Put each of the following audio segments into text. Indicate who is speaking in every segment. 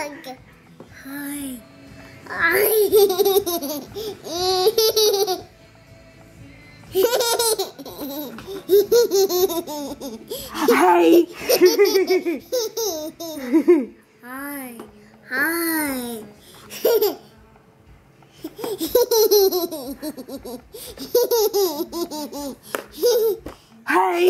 Speaker 1: Hi.
Speaker 2: Hi.
Speaker 1: Hi. Hi.
Speaker 2: Hi.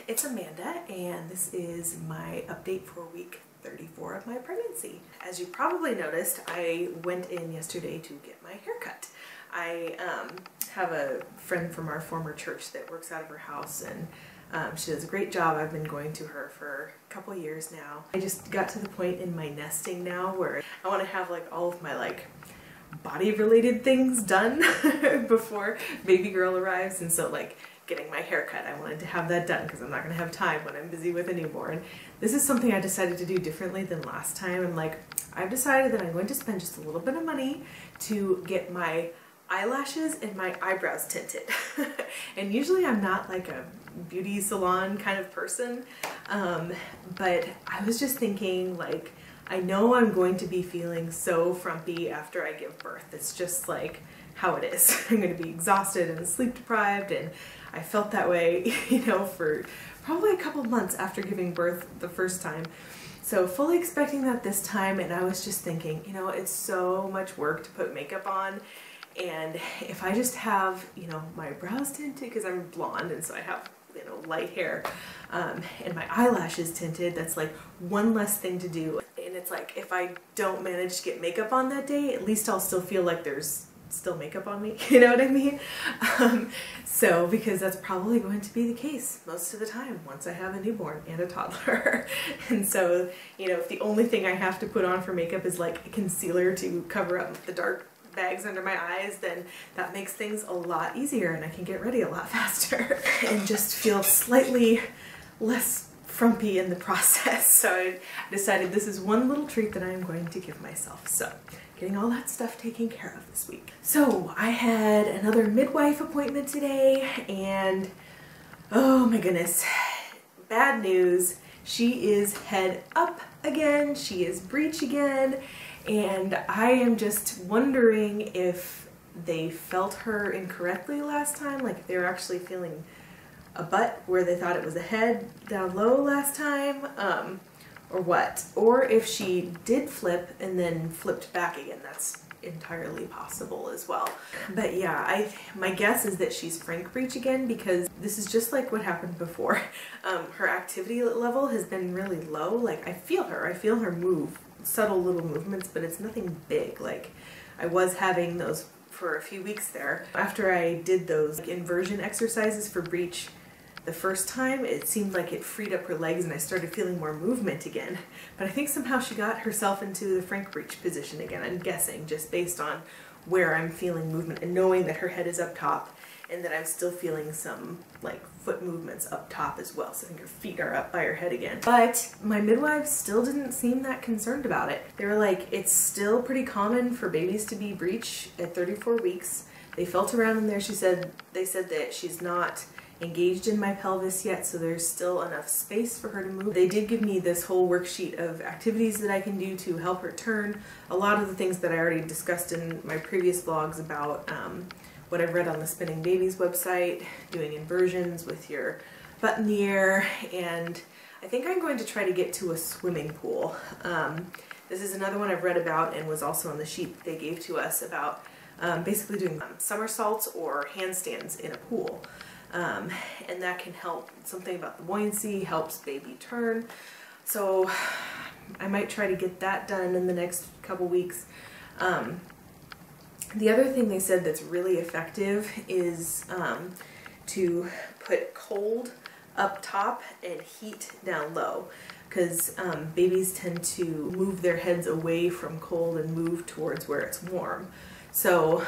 Speaker 2: It's Amanda, and this is my update for week 34 of my pregnancy. As you probably noticed, I went in yesterday to get my hair cut. I have a friend from our former church that works out of her house, and she does a great job. I've been going to her for a couple years now. I just got to the point in my nesting now where I want to have like all of my body related things done before baby girl arrives, and so getting my hair cut, I wanted to have that done because I'm not going to have time when I'm busy with a newborn. This is something I decided to do differently than last time. I've decided that I'm going to spend just a little bit of money to get my eyelashes and my eyebrows tinted. And usually I'm not like a beauty salon kind of person, but I was just thinking, I know I'm going to be feeling so frumpy after I give birth. It's just how it is. I'm going to be exhausted and sleep deprived, and I felt that way, for probably a couple months after giving birth the first time. So fully expecting that this time, and I was just thinking, it's so much work to put makeup on, and if I just have, my brows tinted, because I'm blonde and so I have, light hair, and my eyelashes tinted, that's one less thing to do. And it's if I don't manage to get makeup on that day, at least I'll still feel like there's still makeup on me, you know what I mean? So, because that's probably going to be the case most of the time once I have a newborn and a toddler. And so, if the only thing I have to put on for makeup is a concealer to cover up the dark bags under my eyes, then that makes things a lot easier and I can get ready a lot faster and just feel slightly less frumpy in the process. So I decided this is one little treat that I'm going to give myself. So getting all that stuff taken care of this week. So I had another midwife appointment today, and oh my goodness, bad news. She is head up again. She is breech again, and I am just wondering if they felt her incorrectly last time, if they were actually feeling a butt where they thought it was a head down low last time, or what, or if she did flip and then flipped back again. That's entirely possible as well. But yeah, my guess is that she's frank breech again, because this is just like what happened before. Her activity level has been really low. I feel her move, subtle little movements, but it's nothing big. I was having those for a few weeks there. After I did those inversion exercises for breech the first time, it seemed like it freed up her legs and I started feeling more movement again. But I think somehow she got herself into the frank breech position again, I'm guessing, just based on where I'm feeling movement and knowing that her head is up top and that I'm still feeling some foot movements up top as well. So I think her feet are up by her head again. But my midwives still didn't seem that concerned about it. They were it's still pretty common for babies to be breech at 34 weeks. They felt around in there. They said that she's not engaged in my pelvis yet, so there's still enough space for her to move. They did give me this whole worksheet of activities that I can do to help her turn. A lot of the things that I already discussed in my previous vlogs about what I've read on the Spinning Babies website, doing inversions with your butt in the air, and I think I'm going to try to get to a swimming pool. This is another one I've read about and was also on the sheet they gave to us about basically doing somersaults or handstands in a pool. And that can help. Something about the buoyancy helps baby turn. So I might try to get that done in the next couple weeks. The other thing they said that's really effective is to put cold up top and heat down low. because babies tend to move their heads away from cold and move towards where it's warm. So,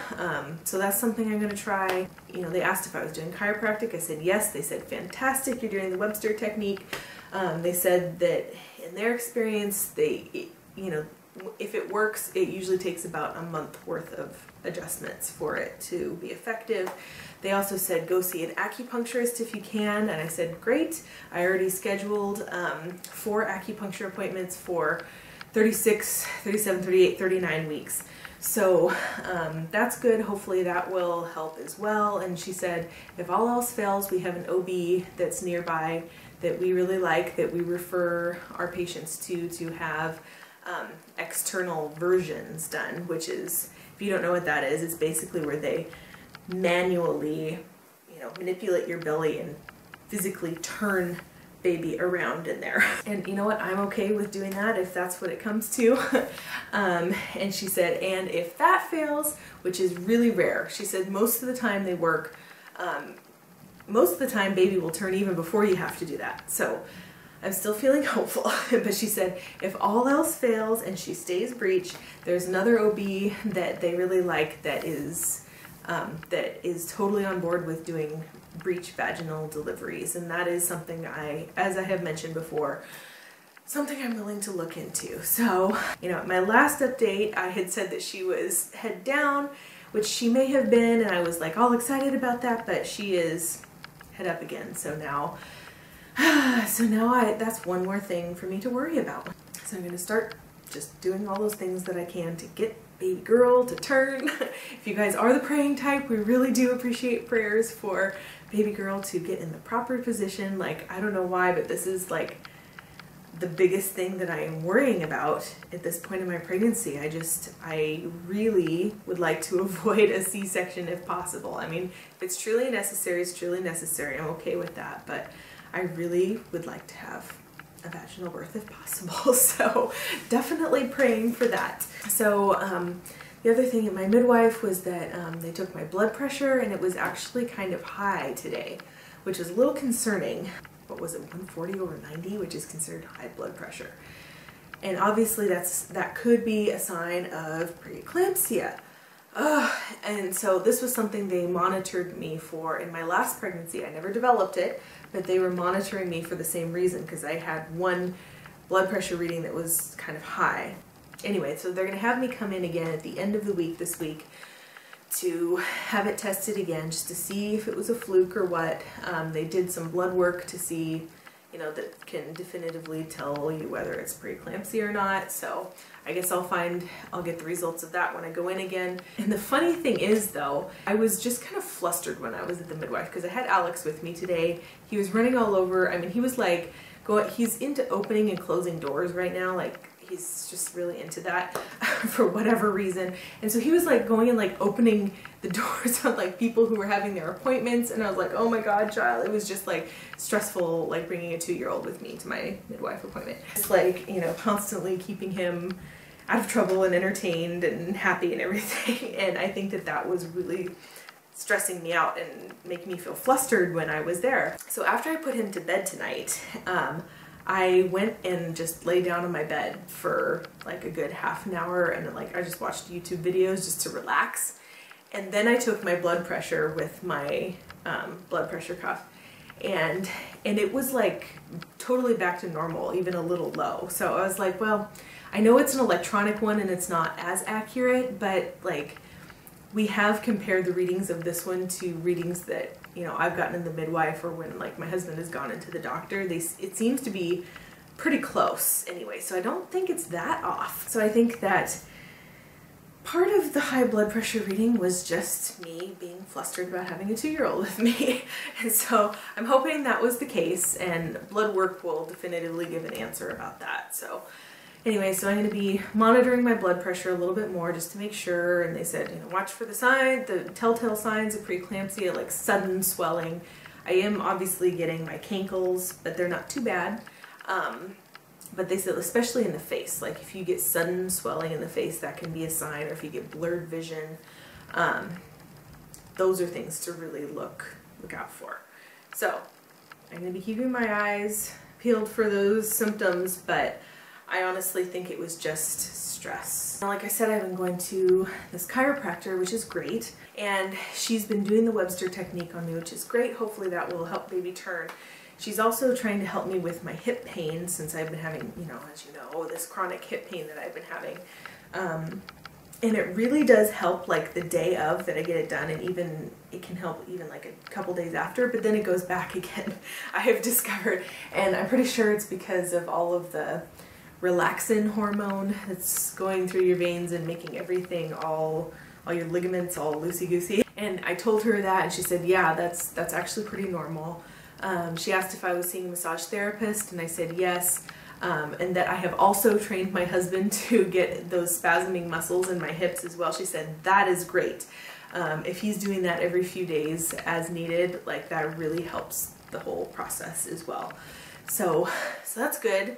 Speaker 2: so that's something I'm going to try. You know, they asked if I was doing chiropractic. I said yes. They said, fantastic, you're doing the Webster technique. They said that in their experience, you know, if it works, it usually takes about a month worth of adjustments for it to be effective. They also said go see an acupuncturist if you can, and I said great. I already scheduled 4 acupuncture appointments for 36, 37, 38, 39 weeks. So that's good. Hopefully that will help as well. And she said if all else fails, we have an OB that's nearby that we really like, that we refer our patients to have external versions done, which is, if you don't know what that is, it's basically where they manually, you know, manipulate your belly and physically turn baby around in there. And you know what, I'm okay with doing that if that's what it comes to. And she said, and if that fails, which is really rare, she said most of the time they work, most of the time baby will turn even before you have to do that. So I'm still feeling hopeful. But she said if all else fails and she stays Breech, there's another OB that they really like that is totally on board with doing Breech vaginal deliveries, and that is something as I have mentioned before, something I'm willing to look into. So, you know, at my last update, I had said that she was head down, which she may have been, and I was like all excited about that, but she is head up again. So now that's one more thing for me to worry about. So I'm going to start just doing all those things that I can to get baby girl to turn. If you guys are the praying type, we really do appreciate prayers for baby girl to get in the proper position. Like, I don't know why, but this is like the biggest thing that I am worrying about at this point in my pregnancy. I really would like to avoid a C-section if possible. I mean, if it's truly necessary, it's truly necessary. I'm okay with that, but I really would like to have a vaginal birth if possible. So definitely praying for that. So the other thing at my midwife was that they took my blood pressure, and it was actually kind of high today, which is a little concerning. What was it, 140 over 90, which is considered high blood pressure. And obviously that could be a sign of preeclampsia. And so this was something they monitored me for in my last pregnancy. I never developed it, but they were monitoring me for the same reason, because I had one blood pressure reading that was kind of high. Anyway, so they're going to have me come in again at the end of the week this week to have it tested again, just to see if it was a fluke or what. They did some blood work to see, you know, that can definitively tell you whether it's preeclampsia or not. So I guess I'll get the results of that when I go in again. And the funny thing is though, I was just kind of flustered when I was at the midwife, because I had Alex with me today. He was running all over. I mean, he was like, he's into opening and closing doors right now. Like, he's just really into that for whatever reason. And so he was like going and like opening the doors on like people who were having their appointments. And I was like, oh my God, child. It was just like stressful, like bringing a 2-year-old with me to my midwife appointment. It's like, you know, constantly keeping him out of trouble and entertained and happy and everything. And I think that was really stressing me out and making me feel flustered when I was there. So after I put him to bed tonight, I went and just lay down on my bed for like a good half an hour, and like I just watched YouTube videos just to relax. And then I took my blood pressure with my blood pressure cuff, and it was like totally back to normal, even a little low. So I was like, well, I know it's an electronic one and it's not as accurate, but like we have compared the readings of this one to readings that, you know, I've gotten in the midwife, or when like my husband has gone into the doctor. It seems to be pretty close anyway, so I don't think it's that off. So I think that part of the high blood pressure reading was just me being flustered about having a 2-year-old with me. And so I'm hoping that was the case, and blood work will definitively give an answer about that. So anyway, so I'm going to be monitoring my blood pressure a little bit more just to make sure. And they said, you know, watch for the telltale signs of preeclampsia, like sudden swelling. I am obviously getting my cankles, but they're not too bad. But they said, especially in the face, like if you get sudden swelling in the face, that can be a sign, or if you get blurred vision, those are things to really look out for. So I'm going to be keeping my eyes peeled for those symptoms, but I honestly think it was just stress. Like I said, I've been going to this chiropractor, which is great, and she's been doing the Webster technique on me, which is great. Hopefully that will help baby turn. She's also trying to help me with my hip pain, since I've been having, you know, as you know, this chronic hip pain that I've been having. And it really does help like the day of that I get it done, and even it can help even like a couple days after, but then it goes back again. I have discovered, and I'm pretty sure it's because of all of the relaxin hormone that's going through your veins and making everything all your ligaments all loosey-goosey. And I told her that, and she said, yeah, that's actually pretty normal. She asked if I was seeing a massage therapist, and I said yes. And that I have also trained my husband to get those spasming muscles in my hips as well. She said that is great. If he's doing that every few days as needed, like that really helps the whole process as well. So that's good.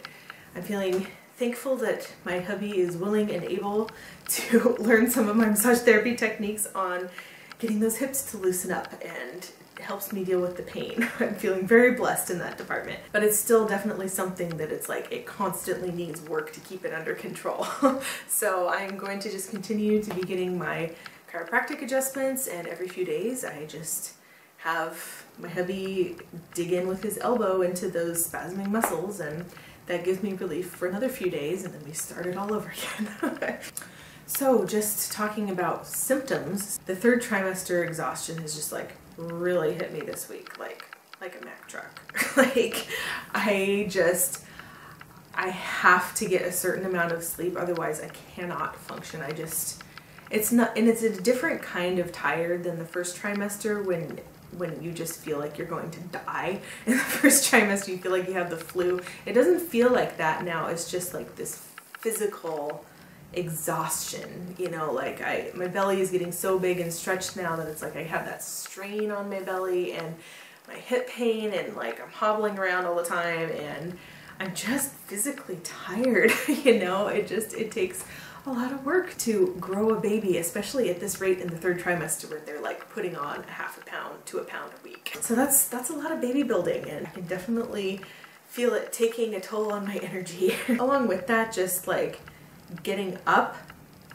Speaker 2: I'm feeling thankful that my hubby is willing and able to learn some of my massage therapy techniques on getting those hips to loosen up, and helps me deal with the pain. I'm feeling very blessed in that department, but it's still definitely something that it's like it constantly needs work to keep it under control. So I'm going to just continue to be getting my chiropractic adjustments, and every few days I just have my hubby dig in with his elbow into those spasming muscles, and that gives me relief for another few days, and then we start it all over again. So just talking about symptoms, the third trimester exhaustion has just like really hit me this week, like a Mack truck. Like I have to get a certain amount of sleep, otherwise I cannot function. It's a different kind of tired than the first trimester, when you just feel like you're going to die. In the first trimester you feel like you have the flu. It doesn't feel like that now. It's just like this physical exhaustion, you know, like my belly is getting so big and stretched now that it's like I have that strain on my belly and my hip pain, and like I'm hobbling around all the time, and I'm just physically tired. You know, it takes a lot of work to grow a baby, especially at this rate in the third trimester, where they're like putting on a half a pound to a pound a week. So that's a lot of baby building, and I can definitely feel it taking a toll on my energy. Along with that, just like getting up,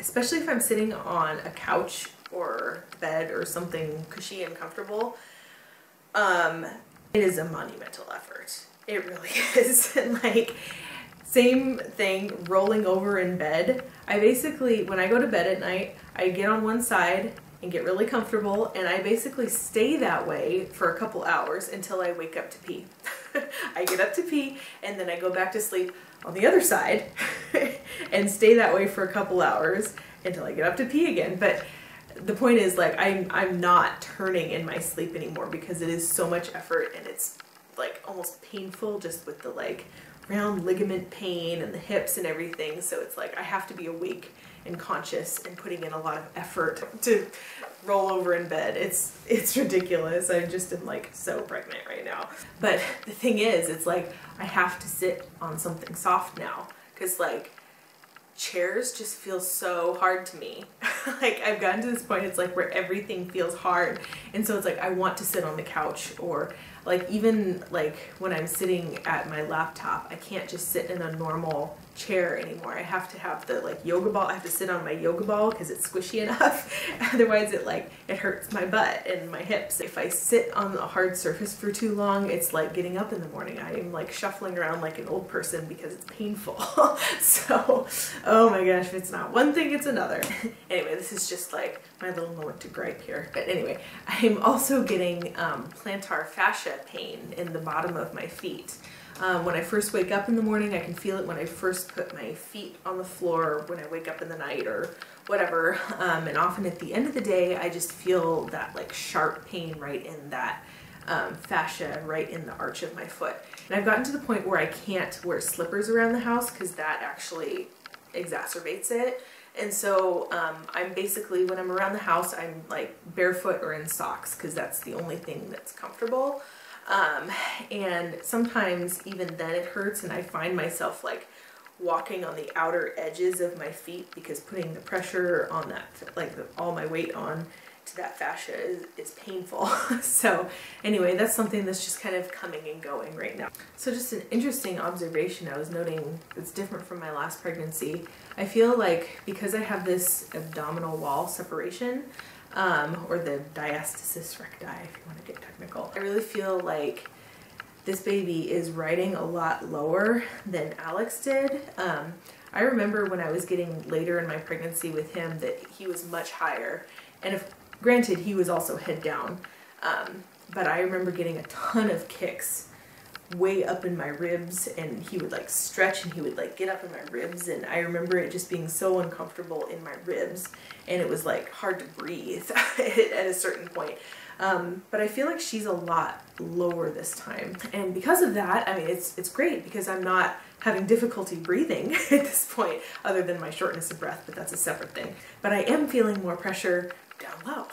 Speaker 2: especially if I'm sitting on a couch or bed or something cushy and comfortable, it is a monumental effort. It really is. And like, same thing, rolling over in bed. I basically, when I go to bed at night, I get on one side and get really comfortable, and I basically stay that way for a couple hours until I wake up to pee. I get up to pee, and then I go back to sleep on the other side and stay that way for a couple hours until I get up to pee again. But the point is, like, I'm not turning in my sleep anymore, because it is so much effort, and it's like almost painful just with the like round ligament pain and the hips and everything. So it's like I have to be awake and conscious and putting in a lot of effort to roll over in bed. It's ridiculous. I just am like so pregnant right now. But the thing is, it's like I have to sit on something soft now, because like chairs just feel so hard to me. Like I've gotten to this point, it's like where everything feels hard, and so it's like I want to sit on the couch, or like even like when I'm sitting at my laptop, I can't just sit in a normal chair anymore. I have to have the like yoga ball. I have to sit on my yoga ball because it's squishy enough. Otherwise it hurts my butt and my hips. If I sit on a hard surface for too long, it's like getting up in the morning. I am like shuffling around like an old person because it's painful. So, oh my gosh, if it's not one thing, it's another. Anyway, this is just like my little moment to gripe here. But anyway, I'm also getting plantar fascia pain in the bottom of my feet. When I first wake up in the morning, I can feel it when I first put my feet on the floor, when I wake up in the night or whatever. And often at the end of the day, I just feel that like sharp pain right in that fascia, right in the arch of my foot. And I've gotten to the point where I can't wear slippers around the house because that actually exacerbates it. And so I'm basically, when I'm around the house, I'm like barefoot or in socks, because that's the only thing that's comfortable. And sometimes even then it hurts, and I find myself like walking on the outer edges of my feet, because putting the pressure on that, like all my weight on, to that fascia is painful. So anyway, that's something that's just kind of coming and going right now. So just an interesting observation I was noting that's different from my last pregnancy. I feel like because I have this abdominal wall separation, or the diastasis recti if you want to get technical, I really feel like this baby is riding a lot lower than Alex did. I remember when I was getting later in my pregnancy with him that he was much higher, and granted he was also head down, but I remember getting a ton of kicks way up in my ribs, and he would like stretch and he would like get up in my ribs, and I remember it just being so uncomfortable in my ribs, and it was like hard to breathe at a certain point. But I feel like she's a lot lower this time, and because of that, I mean, it's great because I'm not having difficulty breathing at this point, other than my shortness of breath, but that's a separate thing. But I am feeling more pressure down low.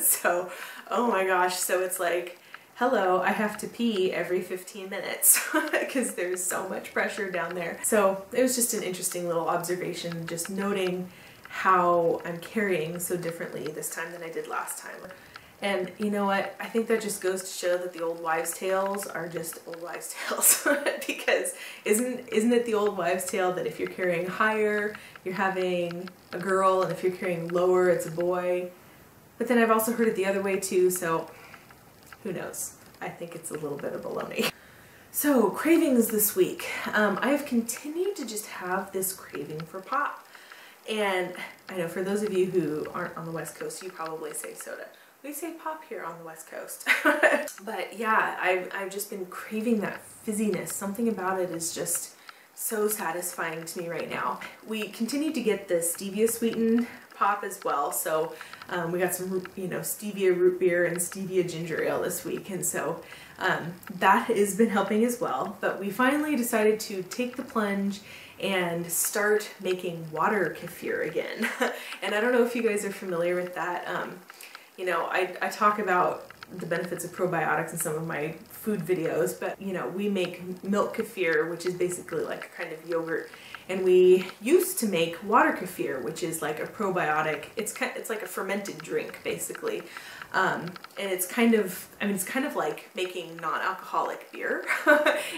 Speaker 2: So, oh my gosh, so it's like, hello, I have to pee every 15 minutes because there's so much pressure down there. So it was just an interesting little observation, just noting how I'm carrying so differently this time than I did last time. And you know what? I think that just goes to show that the old wives' tales are just old wives' tales. Because isn't it the old wives' tale that if you're carrying higher, you're having a girl, and if you're carrying lower, it's a boy? But then I've also heard it the other way too, so who knows? I think it's a little bit of baloney. So, cravings this week. I have continued to just have this craving for pop. And I know for those of you who aren't on the West Coast, you probably say soda. We say pop here on the West Coast. But yeah, I've just been craving that fizziness. Something about it is just so satisfying to me right now. We continue to get the stevia sweetened pop as well. So we got some, stevia root beer and stevia ginger ale this week. And so that has been helping as well. But we finally decided to take the plunge and start making water kefir again. And I don't know if you guys are familiar with that. I talk about the benefits of probiotics in some of my food videos, but we make milk kefir, which is basically like a kind of yogurt, and we used to make water kefir, which is like a probiotic. It's like a fermented drink basically, and it's kind of like making non-alcoholic beer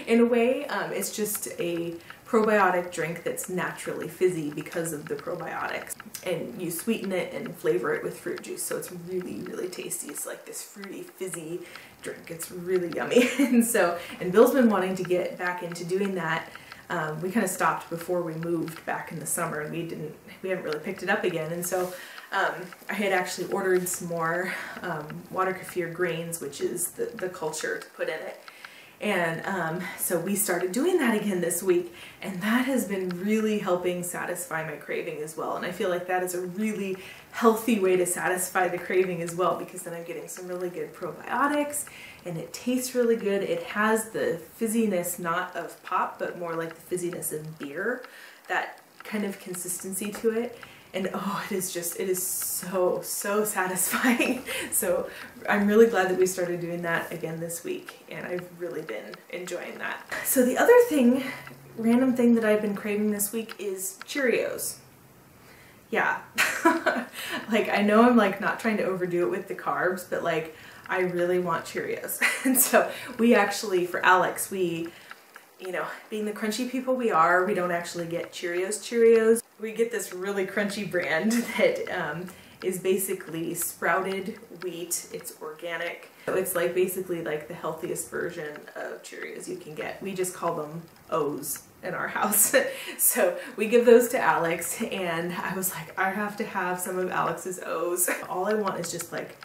Speaker 2: in a way. It's just a probiotic drink that's naturally fizzy because of the probiotics, and you sweeten it and flavor it with fruit juice, so it's really, really tasty. It's like this fruity, fizzy drink. It's really yummy. and Bill's been wanting to get back into doing that. We kind of stopped before we moved back in the summer, and we haven't really picked it up again. And so I had actually ordered some more water kefir grains, which is the culture to put in it. And so we started doing that again this week, and that has been really helping satisfy my craving as well. And I feel like that is a really healthy way to satisfy the craving as well, because then I'm getting some really good probiotics, and it tastes really good. It has the fizziness not of pop, but more like the fizziness of beer, that kind of consistency to it. And oh, it is so, so satisfying. So I'm really glad that we started doing that again this week, and I've really been enjoying that. So the other random thing that I've been craving this week is Cheerios. Yeah, like I know I'm like not trying to overdo it with the carbs, but like I really want Cheerios. And so we actually, for Alex, being the crunchy people we are, we don't actually get Cheerios. We get this really crunchy brand that is basically sprouted wheat. It's organic. So it's like basically like the healthiest version of Cheerios you can get. We just call them O's in our house. So we give those to Alex, and I was like, I have to have some of Alex's O's. All I want is just like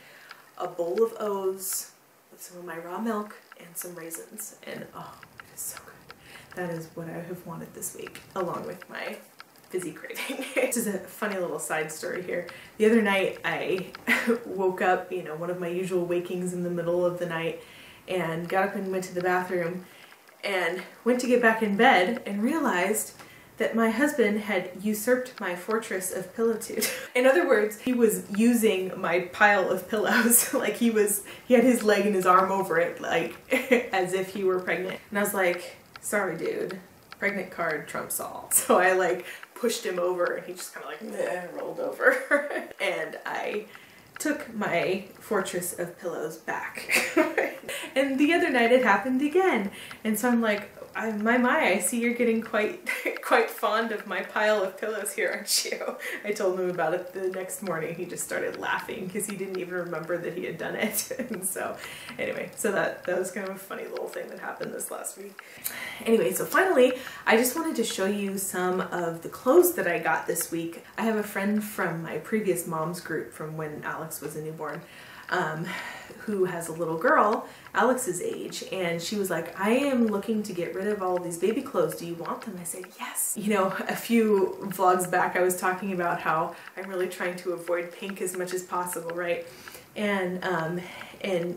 Speaker 2: a bowl of O's with some of my raw milk and some raisins, and oh, it is so good. That is what I have wanted this week, along with my fizzy craving. This is a funny little side story here. The other night I woke up, one of my usual wakings in the middle of the night, and got up and went to the bathroom and went to get back in bed and realized that my husband had usurped my fortress of pillowtude. In other words, he was using my pile of pillows. Like he had his leg and his arm over it, like as if he were pregnant. And I was like, sorry dude, pregnant card trumps all. So I like pushed him over, and he just kind of like rolled over. And I took my fortress of pillows back. And the other night it happened again. And so I'm like, I see you're getting quite fond of my pile of pillows here, aren't you? I told him about it the next morning. He just started laughing because he didn't even remember that he had done it. And so anyway, so that was kind of a funny little thing that happened this last week. Anyway, so finally, I just wanted to show you some of the clothes that I got this week. I have a friend from my previous mom's group from when Alex was a newborn, who has a little girl Alex's age, and she was like, I am looking to get rid of all of these baby clothes. Do you want them? I said, yes. You know, a few vlogs back I was talking about how I'm really trying to avoid pink as much as possible, right? And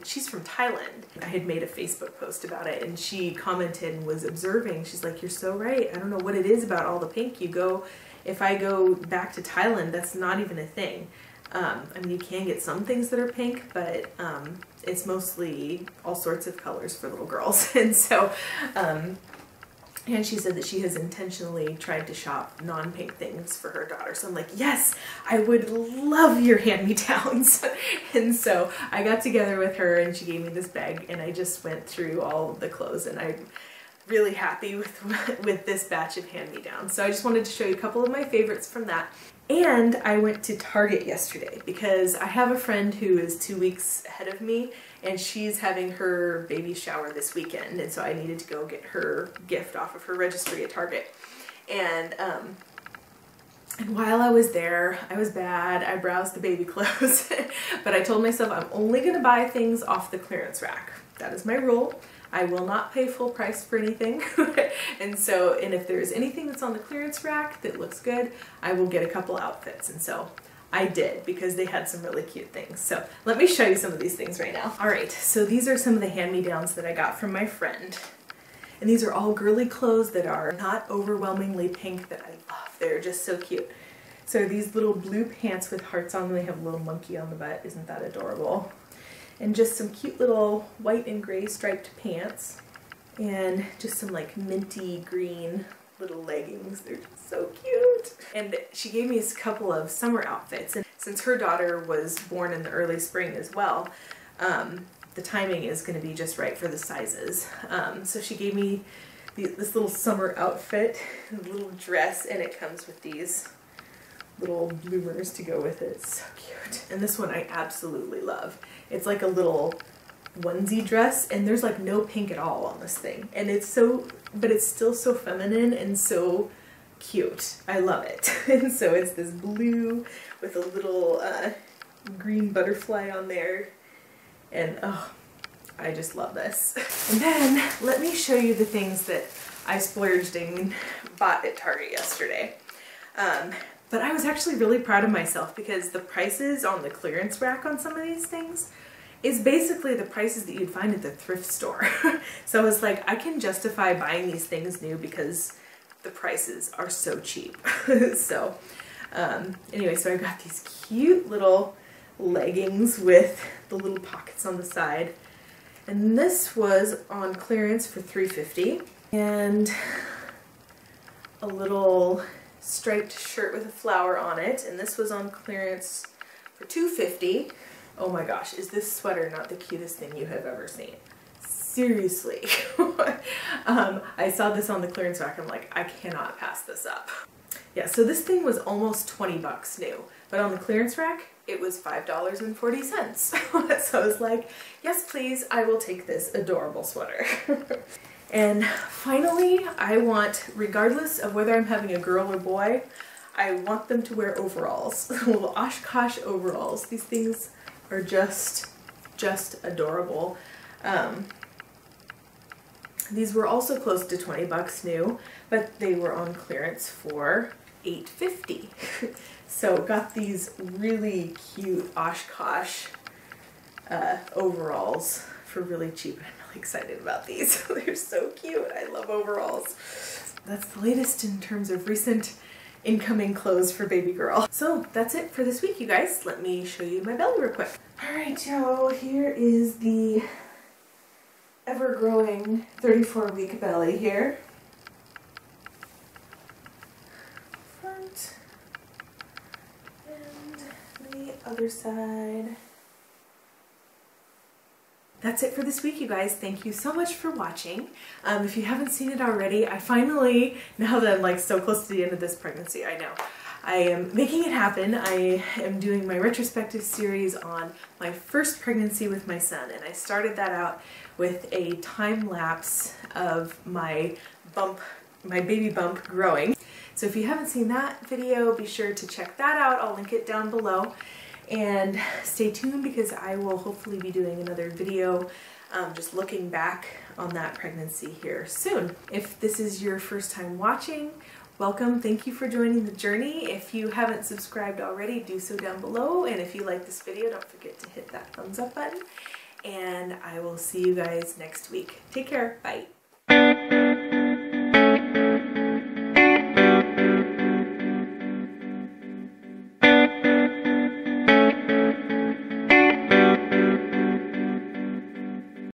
Speaker 2: she's from Thailand. I had made a Facebook post about it, and she commented and was observing. She's like, you're so right. I don't know what it is about all the pink. If I go back to Thailand, that's not even a thing. I mean, you can get some things that are pink, but it's mostly all sorts of colors for little girls. And so, and she said that she has intentionally tried to shop non-pink things for her daughter. So I'm like, yes, I would love your hand-me-downs. And so I got together with her and she gave me this bag, and I just went through all of the clothes, and I'm really happy with this batch of hand-me-downs. So I just wanted to show you a couple of my favorites from that. And I went to Target yesterday because I have a friend who is 2 weeks ahead of me, and she's having her baby shower this weekend, and so I needed to go get her gift off of her registry at Target. And while I was there, I was bad. I browsed the baby clothes, but I told myself I'm only going to buy things off the clearance rack. That is my rule. I will not pay full price for anything. And if there's anything that's on the clearance rack that looks good, I will get a couple outfits. And so I did, because they had some really cute things. So let me show you some of these things right now. All right, so these are some of the hand-me-downs that I got from my friend. And these are all girly clothes that are not overwhelmingly pink, that I love. They're just so cute. So these little blue pants with hearts on them. They have a little monkey on the butt. Isn't that adorable? And just some cute little white and gray striped pants, and just some like minty green little leggings. They're just so cute. And she gave me a couple of summer outfits, and since her daughter was born in the early spring as well, the timing is going to be just right for the sizes. So she gave me this little summer outfit, a little dress, and it comes with these little bloomers to go with it. It's so cute. And this one I absolutely love. It's like a little onesie dress, and there's like no pink at all on this thing. And but it's still so feminine and so cute. I love it. And so it's this blue with a little green butterfly on there. And oh, I just love this. And then let me show you the things that I splurged and bought at Target yesterday. But I was actually really proud of myself, because the prices on the clearance rack on some of these things is basically the prices that you'd find at the thrift store. So I was like, I can justify buying these things new because the prices are so cheap. So anyway, so I got these cute little leggings with the little pockets on the side. And this was on clearance for $3.50. And a little striped shirt with a flower on it, and this was on clearance for $2.50. Oh my gosh, is this sweater not the cutest thing you have ever seen? Seriously. I saw this on the clearance rack. I'm like, I cannot pass this up. Yeah, so this thing was almost 20 bucks new, but on the clearance rack, it was $5.40. So I was like, yes, please, I will take this adorable sweater. And finally, I want, regardless of whether I'm having a girl or boy, I want them to wear overalls. Little Oshkosh overalls. These things are just adorable. These were also close to 20 bucks new, but they were on clearance for $8.50. So got these really cute Oshkosh overalls for really cheap. I'm really excited about these. They're so cute. I love overalls. That's the latest in terms of recent incoming clothes for baby girl. So that's it for this week, you guys. Let me show you my belly real quick. All right, so here is the ever-growing 34-week belly here. Front and the other side. That's it for this week, you guys. Thank you so much for watching. If you haven't seen it already, I finally, now that I'm like so close to the end of this pregnancy, I know, I am making it happen. I am doing my retrospective series on my first pregnancy with my son, and I started that out with a time lapse of my baby bump growing. So if you haven't seen that video, be sure to check that out. I'll link it down below. And stay tuned because I will hopefully be doing another video just looking back on that pregnancy here soon. If this is your first time watching, welcome. Thank you for joining the journey. If you haven't subscribed already, do so down below. And if you like this video, don't forget to hit that thumbs up button. And I will see you guys next week. Take care. Bye.